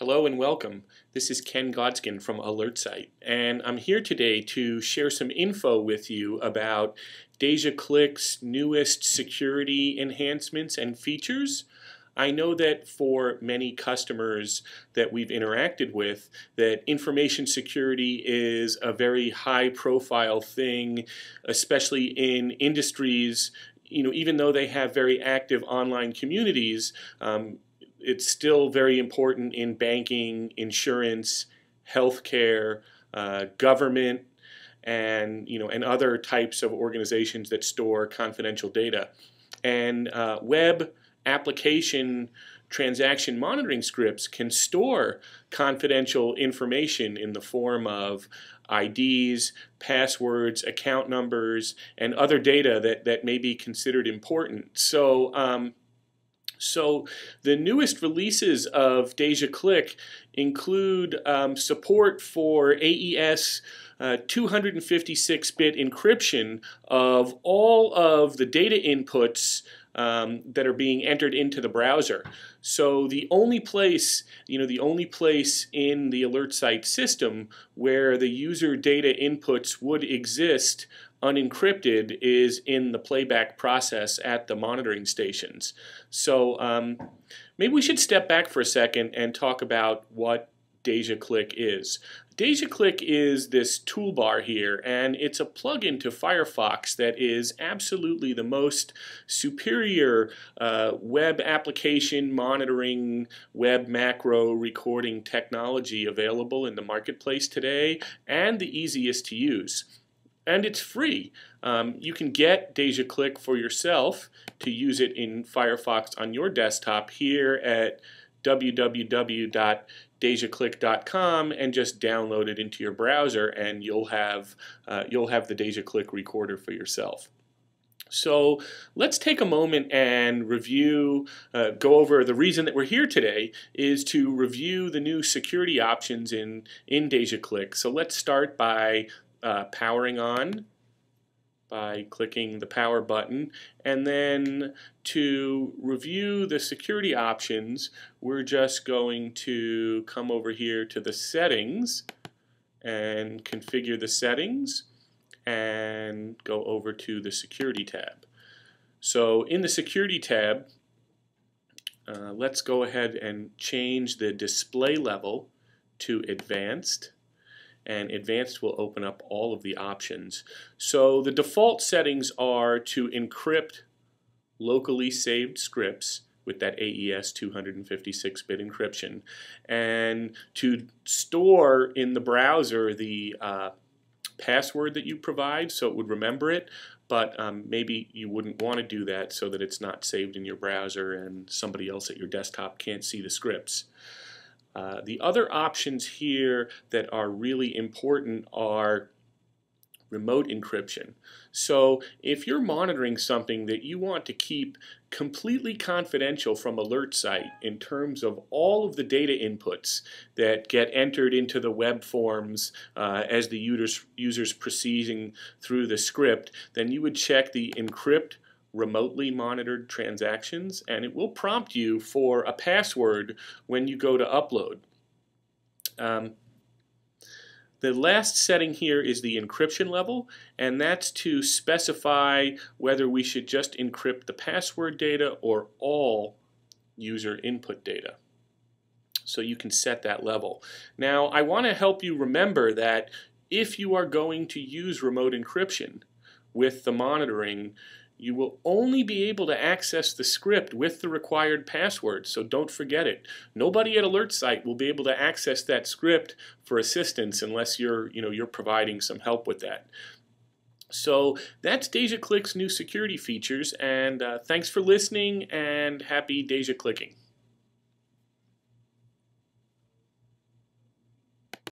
Hello and welcome. This is Ken Godskind from AlertSite, and I'm here today to share some info with you about DéjàClick's newest security enhancements and features. I know that for many customers that we've interacted with, that information security is a very high-profile thing, especially in industries. Even though they have very active online communities, it's still very important in banking, insurance, healthcare, government, and other types of organizations that store confidential data. And web application transaction monitoring scripts can store confidential information in the form of IDs, passwords, account numbers, and other data that may be considered important. So the newest releases of DéjàClick include support for AES 256-bit encryption of all of the data inputs that are being entered into the browser. So the only place in the AlertSite system where the user data inputs would exist unencrypted is in the playback process at the monitoring stations. So maybe we should step back for a second and talk about what DéjàClick is. DéjàClick is this toolbar here, and it's a plugin to Firefox that is absolutely the most superior web application monitoring, web macro recording technology available in the marketplace today, and the easiest to use. And it's free. You can get DéjàClick for yourself to use it in Firefox on your desktop here at www.DéjàClick.com and just download it into your browser, and you'll have the DéjàClick recorder for yourself. So let's take a moment and review, go over the reason that we're here today is to review the new security options in DéjàClick. So let's start by powering on by clicking the power button, and then to review the security options we're just going to come over here to the settings and configure the settings and go over to the security tab. So in the security tab, let's go ahead and change the display level to advanced. And advanced will open up all of the options. So the default settings are to encrypt locally saved scripts with that AES 256-bit encryption, and to store in the browser the password that you provide so it would remember it, but maybe you wouldn't want to do that so that it's not saved in your browser and somebody else at your desktop can't see the scripts. The other options here that are really important are remote encryption. So if you're monitoring something that you want to keep completely confidential from AlertSite in terms of all of the data inputs that get entered into the web forms as the user's proceeding through the script, then you would check the encrypt remotely monitored transactions, and it will prompt you for a password when you go to upload. The last setting here is the encryption level, and that's to specify whether we should just encrypt the password data or all user input data. So you can set that level. Now, I want to help you remember that if you are going to use remote encryption with the monitoring, you will only be able to access the script with the required password, so don't forget it. Nobody at AlertSite will be able to access that script for assistance unless you're providing some help with that. So that's DéjàClick's new security features, and thanks for listening, and happy DéjàClicking.